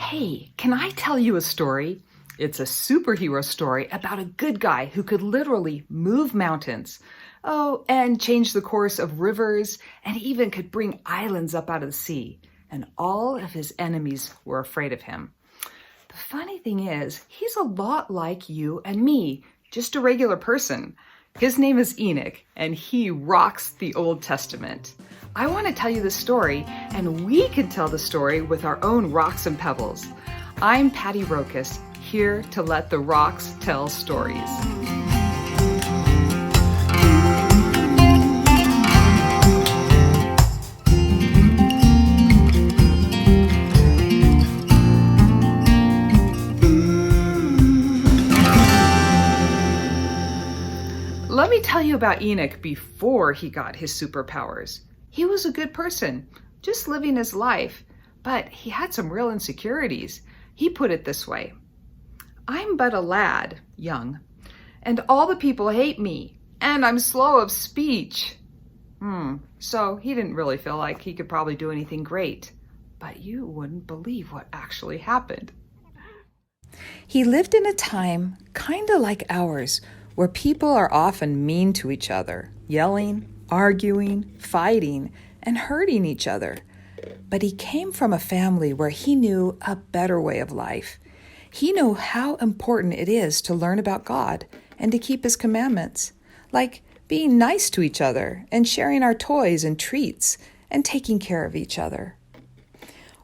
Hey, can I tell you a story? It's a superhero story about a good guy who could literally move mountains. Oh, and change the course of rivers, and even could bring islands up out of the sea. And all of his enemies were afraid of him. The funny thing is, he's a lot like you and me, just a regular person. His name is Enoch, and he rocks the Old Testament. I want to tell you the story, and we can tell the story with our own rocks and pebbles. I'm Patti Rokus, here to let the rocks tell stories. Let me tell you about Enoch before he got his superpowers. He was a good person, just living his life, but he had some real insecurities. He put it this way: I'm but a lad, young, and all the people hate me, and I'm slow of speech. So he didn't really feel like he could probably do anything great, but you wouldn't believe what actually happened. He lived in a time kind of like ours, where people are often mean to each other, yelling, arguing, fighting, and hurting each other. But he came from a family where he knew a better way of life. He knew how important it is to learn about God and to keep His commandments, like being nice to each other and sharing our toys and treats and taking care of each other.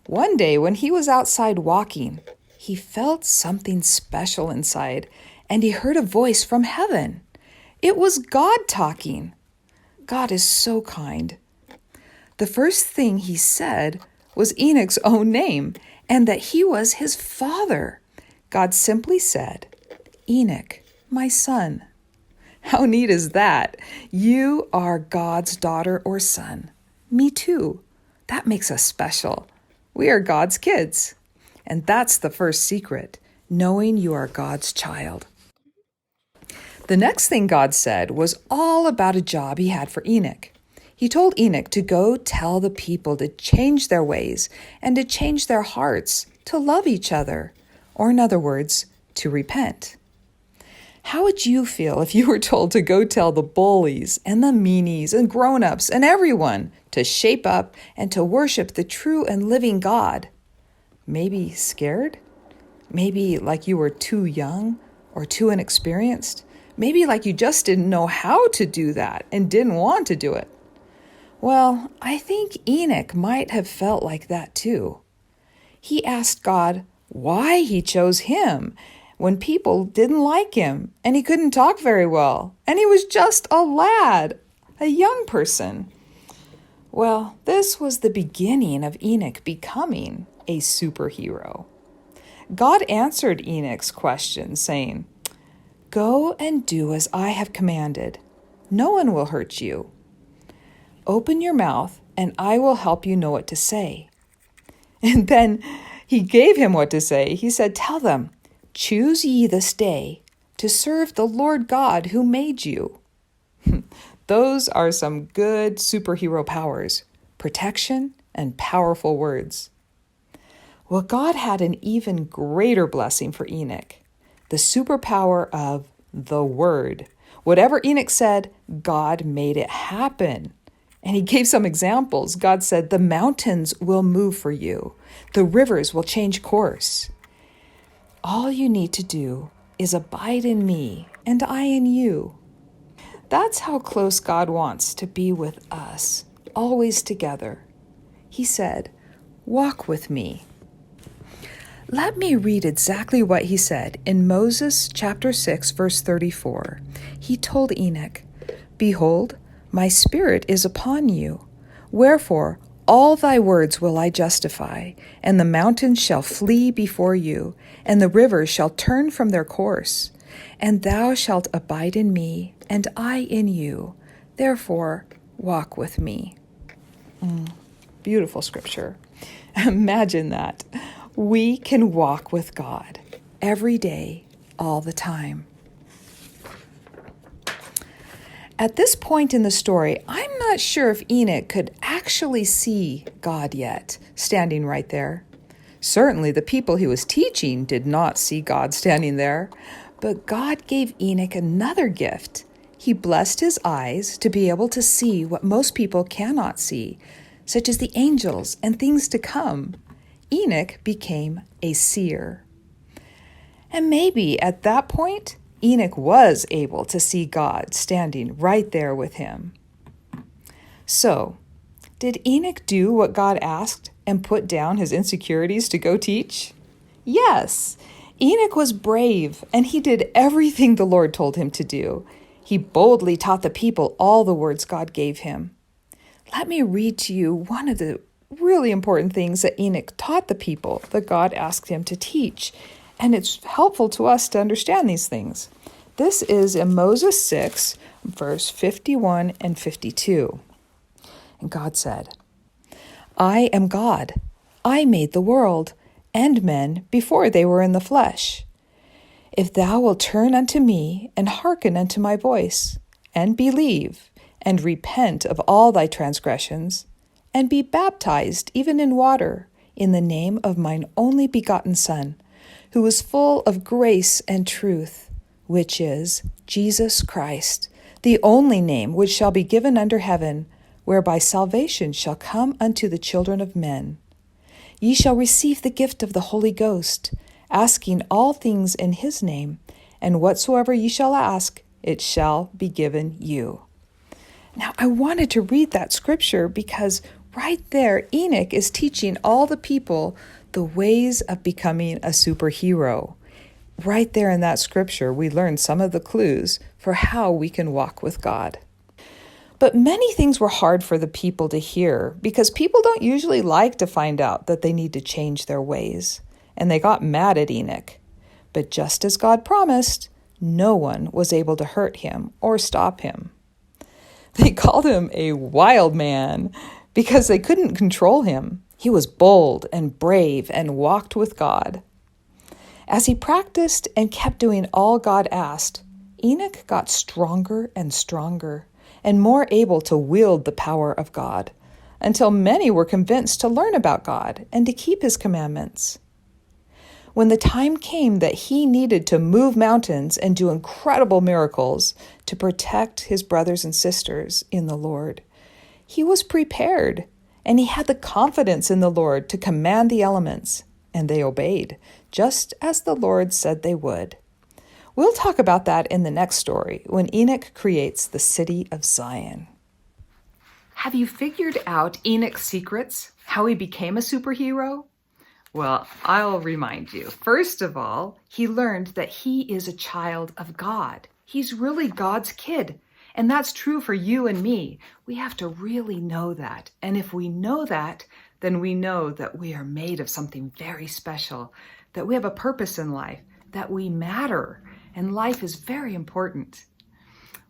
One day when he was outside walking, he felt something special inside, and he heard a voice from heaven. It was God talking. God is so kind. The first thing he said was Enoch's own name, and that he was his father. God simply said, "Enoch, my son." How neat is that? You are God's daughter or son. Me too. That makes us special. We are God's kids. And that's the first secret, knowing you are God's child. The next thing God said was all about a job he had for Enoch. He told Enoch to go tell the people to change their ways and to change their hearts, to love each other, or in other words, to repent. How would you feel if you were told to go tell the bullies and the meanies and grown-ups and everyone to shape up and to worship the true and living God? Maybe scared? Maybe like you were too young or too inexperienced? Maybe like you just didn't know how to do that and didn't want to do it. Well, I think Enoch might have felt like that too. He asked God why he chose him when people didn't like him and he couldn't talk very well and he was just a lad, a young person. Well, this was the beginning of Enoch becoming a superhero. God answered Enoch's question, saying, "Go and do as I have commanded. No one will hurt you. Open your mouth, and I will help you know what to say." And then he gave him what to say. He said, "Tell them, choose ye this day to serve the Lord God who made you." Those are some good superhero powers, protection and powerful words. Well, God had an even greater blessing for Enoch, the superpower of the Word. Whatever Enoch said, God made it happen. And he gave some examples. God said, "The mountains will move for you. The rivers will change course. All you need to do is abide in me, and I in you." That's how close God wants to be with us, always together. He said, "Walk with me." Let me read exactly what he said. In Moses chapter 6, verse 34, he told Enoch, "Behold, my spirit is upon you. Wherefore, all thy words will I justify, and the mountains shall flee before you, and the rivers shall turn from their course. And thou shalt abide in me, and I in you. Therefore, walk with me." Beautiful scripture. Imagine that. We can walk with God every day, all the time. At this point in the story, I'm not sure if Enoch could actually see God yet, standing right there. Certainly the people he was teaching did not see God standing there, but God gave Enoch another gift. He blessed his eyes to be able to see what most people cannot see, such as the angels and things to come. Enoch became a seer. And maybe at that point, Enoch was able to see God standing right there with him. So, did Enoch do what God asked and put down his insecurities to go teach? Yes, Enoch was brave and he did everything the Lord told him to do. He boldly taught the people all the words God gave him. Let me read to you one of the really important things that Enoch taught the people that God asked him to teach. And it's helpful to us to understand these things. This is in Moses 6, verse 51 and 52. And God said, I am God. I made the world and men before they were in the flesh. If thou wilt turn unto me and hearken unto my voice, and believe, and repent of all thy transgressions, and be baptized even in water, in the name of mine only begotten Son, who is full of grace and truth, which is Jesus Christ, the only name which shall be given under heaven, whereby salvation shall come unto the children of men. Ye shall receive the gift of the Holy Ghost, asking all things in his name, and whatsoever ye shall ask, it shall be given you. Now, I wanted to read that scripture because right there, Enoch is teaching all the people the ways of becoming a superhero. Right there in that scripture, we learn some of the clues for how we can walk with God. But many things were hard for the people to hear because people don't usually like to find out that they need to change their ways. And they got mad at Enoch. But just as God promised, no one was able to hurt him or stop him. They called him a wild man because they couldn't control him. He was bold and brave and walked with God. As he practiced and kept doing all God asked, Enoch got stronger and stronger and more able to wield the power of God, until many were convinced to learn about God and to keep his commandments. When the time came that he needed to move mountains and do incredible miracles to protect his brothers and sisters in the Lord, he was prepared, and he had the confidence in the Lord to command the elements, and they obeyed, just as the Lord said they would. We'll talk about that in the next story, when Enoch creates the city of Zion. Have you figured out Enoch's secrets, how he became a superhero? Well, I'll remind you. First of all, he learned that he is a child of God. He's really God's kid. And that's true for you and me. We have to really know that. And if we know that, then we know that we are made of something very special, that we have a purpose in life, that we matter, and life is very important.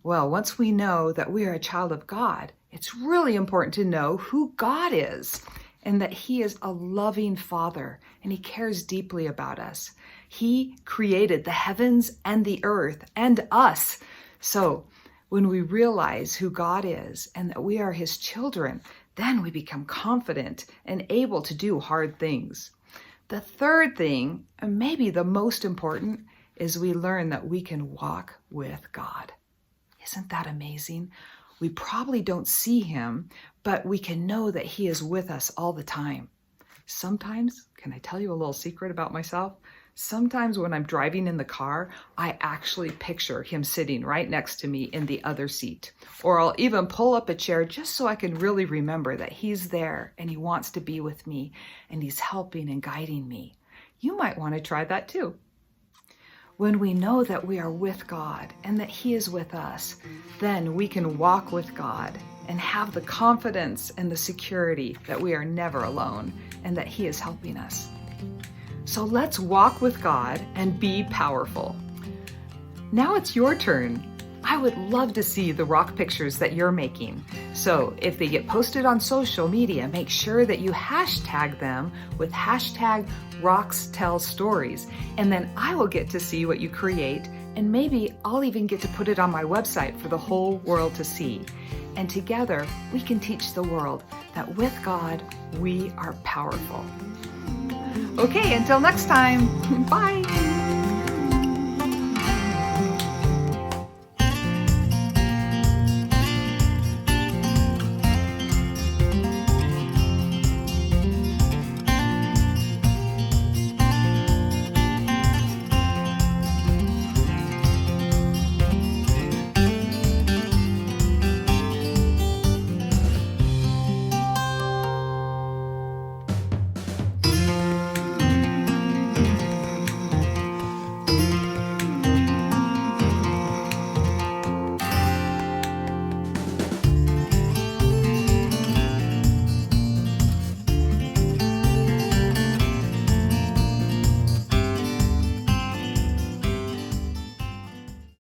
Well, once we know that we are a child of God, it's really important to know who God is and that he is a loving Father and he cares deeply about us. He created the heavens and the earth and us. So when we realize who God is and that we are his children, then we become confident and able to do hard things. The third thing, and maybe the most important, is we learn that we can walk with God. Isn't that amazing? We probably don't see him, but we can know that he is with us all the time. Sometimes, can I tell you a little secret about myself? Sometimes when I'm driving in the car, I actually picture him sitting right next to me in the other seat. Or I'll even pull up a chair just so I can really remember that he's there and he wants to be with me and he's helping and guiding me. You might want to try that too. When we know that we are with God and that he is with us, then we can walk with God and have the confidence and the security that we are never alone and that he is helping us. So let's walk with God and be powerful. Now it's your turn. I would love to see the rock pictures that you're making. So if they get posted on social media, make sure that you hashtag them with hashtag RocksTellStories. And then I will get to see what you create. And maybe I'll even get to put it on my website for the whole world to see. And together we can teach the world that with God, we are powerful. Okay, until next time. Bye.